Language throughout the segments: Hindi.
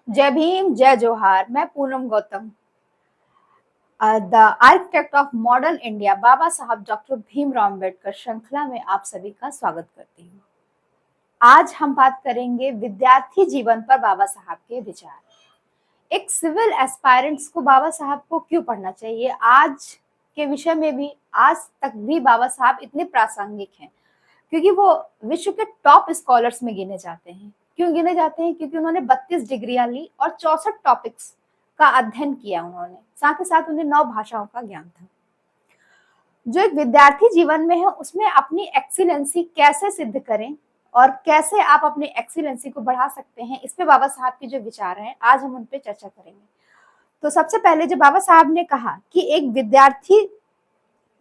जय भीम, जय जोहार। मैं Poonam Gautam, the architect of modern India Baba Sahab doctor Bhimrao Ambedkar श्रृंखला में आप सभी का स्वागत करती हूँ। आज हम बात करेंगे विद्यार्थी जीवन पर बाबा साहब के विचार। एक सिविल एस्पायरेंट्स को बाबा साहब को क्यों पढ़ना चाहिए, आज के विषय में भी आज तक भी बाबा साहब इतने प्रासंगिक हैं क्योंकि वो विश्व के टॉप स्कॉलर्स में गिने जाते हैं। क्यों गिने जाते हैं? क्योंकि उन्होंने 32 डिग्रियां ली और 64 टॉपिक्स का अध्ययन किया उन्होंने, साथ ही साथ उन्हें 9 भाषाओं का ज्ञान था। जो एक विद्यार्थी जीवन में है उसमें अपनी एक्सीलेंसी कैसे सिद्ध करें और कैसे आप अपनी एक्सीलेंसी को बढ़ा सकते हैं, इस पे बाबा साहब के जो विचार हैं आज हम उन पे चर्चा करेंगे। तो सबसे पहले जो बाबा साहब ने कहा कि एक विद्यार्थी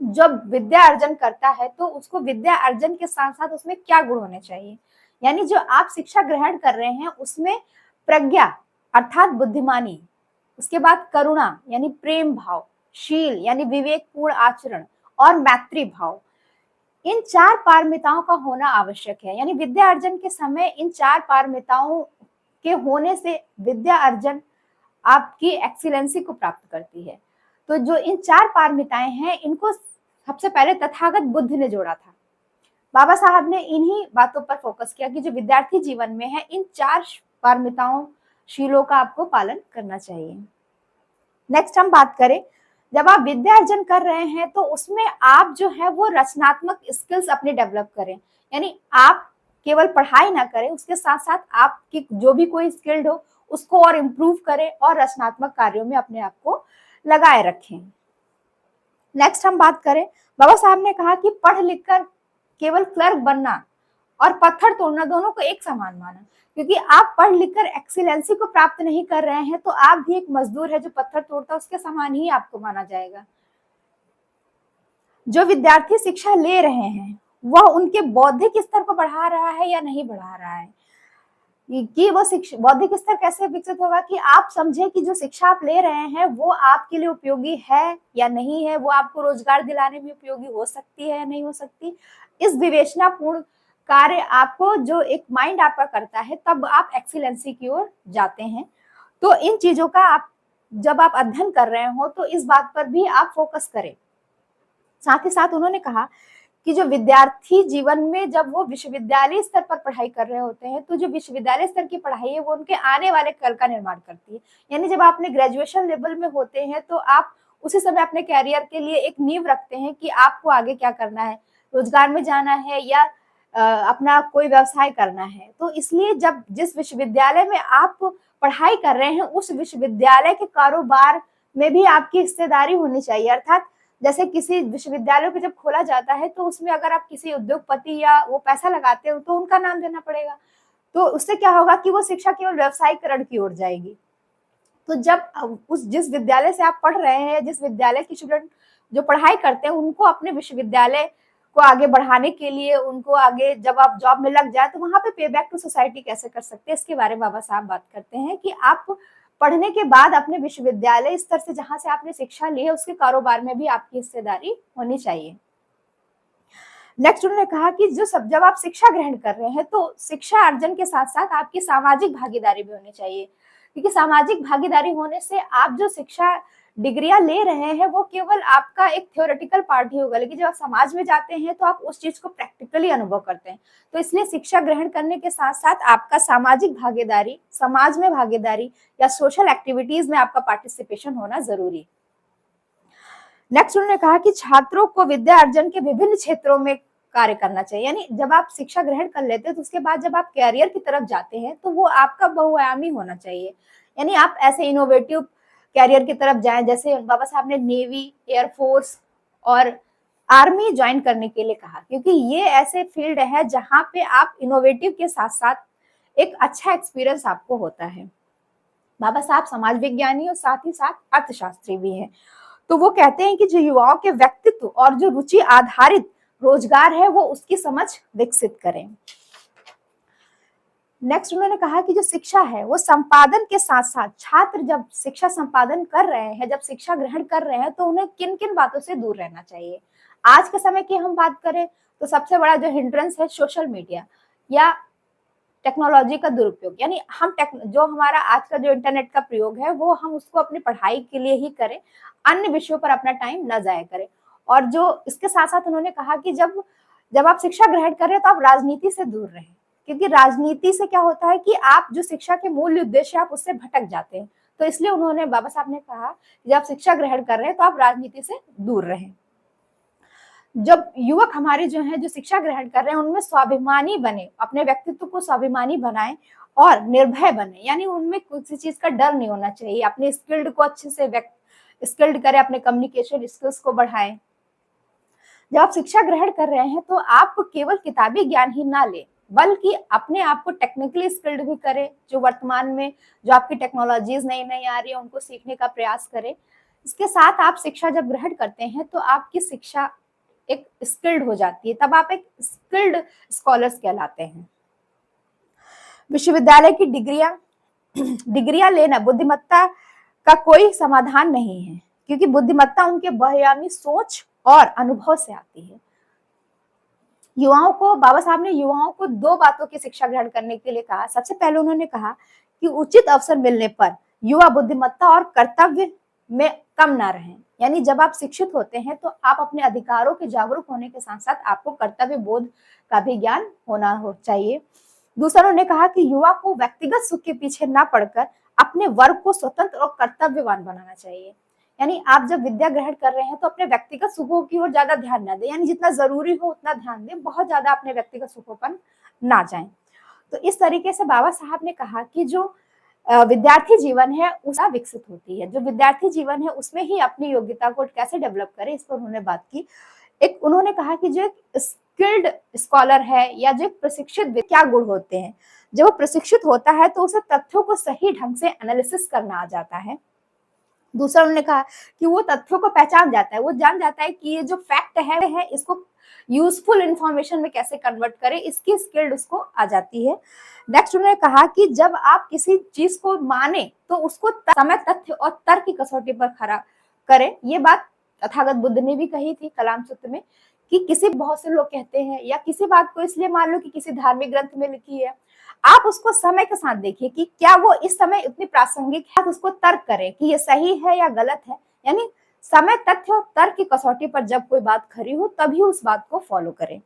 जब विद्या अर्जन करता है तो उसको विद्या अर्जन के साथ साथ उसमें क्या गुण होने चाहिए, यानी जो आप शिक्षा ग्रहण कर रहे हैं उसमें प्रज्ञा अर्थात बुद्धिमानी, उसके बाद करुणा यानी प्रेम भाव, शील यानी विवेकपूर्ण आचरण और मैत्री भाव, इन 4 पारमिताओं का होना आवश्यक है। यानी विद्या अर्जन के समय इन 4 पारमिताओं के होने से विद्या अर्जन आपकी एक्सीलेंसी को प्राप्त करती है। तो जो इन 4 पारमिताएं हैं इनको सबसे पहले तथागत बुद्ध ने जोड़ा था। बाबा साहब ने इन्हीं बातों पर फोकस किया कि जो विद्यार्थी जीवन में है इन 4 पारमिताओं शीलों का आपको पालन करना चाहिए। नेक्स्ट हम बात करें, जब आप विद्या अर्जन कर रहे हैं तो उसमें आप जो है वो रचनात्मक स्किल्स अपने डेवलप करें, यानी आप केवल पढ़ाई ना करें, उसके साथ साथ आपकी जो भी कोई स्किल्ड हो उसको और इम्प्रूव करें और रचनात्मक कार्यों में अपने आप को लगाए रखें। नेक्स्ट हम बात करें, बाबा साहब ने कहा कि पढ़ लिख कर केवल क्लर्क बनना और पत्थर तोड़ना दोनों को एक समान माना, क्योंकि आप पढ़ लिख कर एक्सीलेंसी को प्राप्त नहीं कर रहे हैं तो आप भी एक मजदूर है जो पत्थर तोड़ता है, उसके समान ही आपको माना जाएगा। जो विद्यार्थी शिक्षा ले रहे हैं वह उनके बौद्धिक स्तर को बढ़ा रहा है या नहीं बढ़ा रहा है, कि वो बौद्धिक स्तर कैसे विकसित होगा कि आप समझे कि जो शिक्षा आप ले रहे हैं वो आपके लिए उपयोगी है या नहीं है, वो आपको रोजगार दिलाने में उपयोगी हो सकती है या नहीं हो सकती। इस विवेचनापूर्ण कार्य आपको जो एक माइंड आपका करता है तब आप एक्सीलेंसी की ओर जाते हैं। तो इन चीजों का आप जब आप अध्ययन कर रहे हो तो इस बात पर भी आप फोकस करें। साथ ही साथ उन्होंने कहा कि जो विद्यार्थी जीवन में जब वो विश्वविद्यालय स्तर पर पढ़ाई कर रहे होते हैं तो जो विश्वविद्यालय स्तर की पढ़ाई है वो उनके आने वाले कल का निर्माण करती है। यानी जब आप अपने ग्रेजुएशन लेवल में होते हैं तो आप उसी समय अपने कैरियर के लिए एक नींव रखते हैं कि आपको आगे क्या करना है, रोजगार में जाना है या अपना कोई व्यवसाय करना है। तो इसलिए जब जिस विश्वविद्यालय में आप पढ़ाई कर रहे हैं उस विश्वविद्यालय के कारोबार में भी आपकी हिस्सेदारी होनी चाहिए, अर्थात जैसे किसी विश्वविद्यालय को जब खोला जाता है तो उसमें अगर आप किसी उद्योगपति या वो पैसा लगाते हो तो उनका नाम देना पड़ेगा। तो उससे क्या होगा कि वो शिक्षा केवल व्यवसायीकरण की ओर जाएगी। तो जब उस जिस विद्यालय से आप पढ़ रहे हैं, जिस विद्यालय के स्टूडेंट जो पढ़ाई करते हैं उनको अपने विश्वविद्यालय को आगे बढ़ाने के लिए उनको आगे जब आप जॉब में लग जाए तो वहां पे पे बैक टू सोसाइटी कैसे कर सकते हैं, इसके बारे में बाबा साहब बात करते हैं कि आप पढ़ने के बाद अपने विश्वविद्यालय स्तर से जहां से आपने शिक्षा ली है उसके कारोबार में भी आपकी हिस्सेदारी होनी चाहिए। नेक्स्ट उन्होंने कहा कि जब आप शिक्षा ग्रहण कर रहे हैं तो शिक्षा अर्जन के साथ साथ आपकी सामाजिक भागीदारी भी होनी चाहिए, क्योंकि सामाजिक भागीदारी होने से आप जो शिक्षा डिग्रियां ले रहे हैं वो केवल आपका एक थ्योरेटिकल पार्ट ही होगा, लेकिन जब आप समाज में जाते हैं तो आप उस चीज को प्रैक्टिकली अनुभव करते हैं। तो इसलिए शिक्षा ग्रहण करने के साथ साथ आपका सामाजिक भागीदारी, समाज में भागीदारी या सोशल एक्टिविटीज में आपका पार्टिसिपेशन होना जरूरी है। नेक्स्ट उन्होंने कहा कि छात्रों को विद्या अर्जन के विभिन्न क्षेत्रों में कार्य करना चाहिए, यानी जब आप शिक्षा ग्रहण कर लेते हैं तो उसके बाद जब आप कैरियर की तरफ जाते हैं तो वो आपका बहुआयामी होना चाहिए, यानी आप ऐसे इनोवेटिव कैरियर की तरफ जाएं। जैसे बाबा साहब ने नेवी, एयरफोर्स और आर्मी ज्वाइन करने के लिए कहा, क्योंकि ये ऐसे फील्ड है जहां पे आप इनोवेटिव के साथ साथ एक अच्छा एक्सपीरियंस आपको होता है। बाबा साहब समाज विज्ञानी और साथ ही साथ अर्थशास्त्री भी हैं। तो वो कहते हैं कि जो युवाओं के व्यक्तित्व और जो रुचि आधारित रोजगार है वो उसकी समझ विकसित करें। नेक्स्ट उन्होंने कहा कि जो शिक्षा है वो संपादन के साथ साथ छात्र जब शिक्षा संपादन कर रहे हैं, जब शिक्षा ग्रहण कर रहे हैं तो उन्हें किन किन बातों से दूर रहना चाहिए। आज के समय की हम बात करें तो सबसे बड़ा जो हिंड्रेंस है सोशल मीडिया या टेक्नोलॉजी का दुरुपयोग, यानी हम जो हमारा आज का जो इंटरनेट का प्रयोग है वो हम उसको अपनी पढ़ाई के लिए ही करें, अन्य विषयों पर अपना टाइम न जाया करें। और जो इसके साथ साथ उन्होंने कहा कि जब आप शिक्षा ग्रहण कर रहे हैं तो आप राजनीति से दूर रहें, क्योंकि राजनीति से क्या होता है कि आप जो शिक्षा के मूल उद्देश्य आप उससे भटक जाते हैं। तो इसलिए उन्होंने, बाबा साहब ने कहा, जब आप शिक्षा ग्रहण कर रहे हैं तो आप राजनीति से दूर रहें। जब युवक हमारे जो हैं, जो शिक्षा ग्रहण कर रहे हैं, उनमें स्वाभिमानी बने, अपने व्यक्तित्व को स्वाभिमानी बनाएं और निर्भय बने, यानी उनमें किसी चीज का डर नहीं होना चाहिए। अपने स्किल्ड को अच्छे से स्किल्ड करें, अपने कम्युनिकेशन स्किल्स को बढ़ाएं। जब आप शिक्षा ग्रहण कर रहे हैं तो आप केवल किताबी ज्ञान ही ना लें, बल्कि अपने आप को टेक्निकली स्किल्ड भी करें। जो वर्तमान में जो आपकी टेक्नोलॉजीज नई नई आ रही है उनको सीखने का प्रयास करें। इसके साथ आप शिक्षा जब ग्रहण करते हैं तो आपकी शिक्षा एक स्किल्ड हो जाती है, तब आप एक स्किल्ड स्कॉलर्स कहलाते हैं। विश्वविद्यालय की डिग्रियां लेना बुद्धिमत्ता का कोई समाधान नहीं है, क्योंकि बुद्धिमत्ता उनके बहुआयामी सोच और अनुभव से आती है। बाबा साहब ने युवाओं को 2 बातों की शिक्षा ग्रहण करने के लिए कहा। सबसे पहले उन्होंने कहा कि उचित अवसर मिलने पर युवा बुद्धिमत्ता और कर्तव्य में कम ना रहें, यानी जब आप शिक्षित होते हैं तो आप अपने अधिकारों के जागरूक होने के साथ साथ आपको कर्तव्य बोध का भी ज्ञान होना चाहिए। दूसरा, उन्होंने कहा कि युवा को व्यक्तिगत सुख के पीछे ना पड़कर अपने वर्ग को स्वतंत्र और कर्तव्यवान बनाना चाहिए। यानी आप जब विद्या ग्रहण कर रहे हैं तो अपने व्यक्तिगत सुखों की ओर ज्यादा ध्यान ना दें, यानी जितना जरूरी हो उतना ध्यान दें, बहुत ज्यादा अपने व्यक्तिगत सुखों पर ना जाएं। तो इस तरीके से बाबा साहब ने कहा कि जो विद्यार्थी जीवन है उसका विकसित होती है, जो विद्यार्थी जीवन है उसमें ही अपनी योग्यता को कैसे डेवलप करें, इस पर उन्होंने बात की। उन्होंने कहा कि जो एक स्किल्ड स्कॉलर है या जो प्रशिक्षित, क्या गुण होते हैं। जब वो प्रशिक्षित होता है तो उसे तथ्यों को सही ढंग से एनालिसिस करना आ जाता है। दूसरा, उन्होंने कहा कि वो तथ्यों को पहचान जाता है, वो जान जाता है कि ये जो फैक्ट है इसको यूजफुल इंफॉर्मेशन में कैसे कन्वर्ट करें, इसकी स्किल्ड उसको आ जाती है। नेक्स्ट, उन्होंने कहा कि जब आप किसी चीज को माने तो उसको समय, तथ्य और तर्क की कसौटी पर खड़ा करें। ये बात तथागत बुद्ध ने भी कही थी कलाम सूत्र में, कि बहुत से लोग कहते हैं या किसी बात को इसलिए मान लो कि किसी धार्मिक ग्रंथ में लिखी है, आप उसको समय के साथ देखिए कि क्या वो इस समय इतनी प्रासंगिक है, उसको तर्क करें कि ये सही है या गलत है। यानी समय, तथ्य और तर्क की कसौटी पर जब कोई बात खरी हो तभी उस बात को फॉलो करें।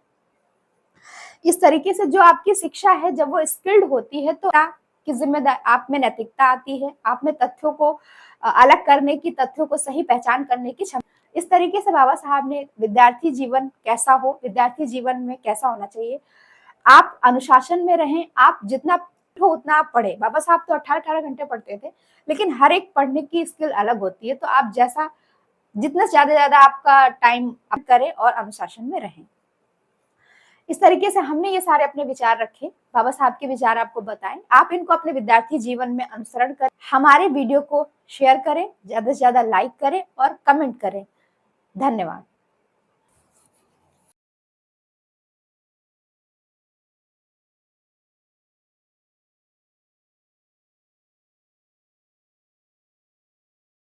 इस तरीके से जो आपकी शिक्षा है जब वो स्किल्ड होती है तो की जिम्मेदारी, आप में नैतिकता आती है, आप में तथ्यों को अलग करने की, तथ्यों को सही पहचान करने की क्षमता। इस तरीके से बाबा साहब ने विद्यार्थी जीवन कैसा हो, विद्यार्थी जीवन में कैसा होना चाहिए, आप अनुशासन में रहें, आप जितना हो उतना आप पढ़े। बाबा साहब तो 18-18 घंटे पढ़ते थे, लेकिन हर एक पढ़ने की स्किल अलग होती है, तो आप जितना ज्यादा आपका टाइम आप करें और अनुशासन में रहें। इस तरीके से हमने ये सारे अपने विचार रखे, बाबा साहब के विचार आपको बताएं, आप इनको अपने विद्यार्थी जीवन में अनुसरण करें। हमारे वीडियो को शेयर करें, ज्यादा से ज्यादा लाइक करें और कमेंट करें। धन्यवाद।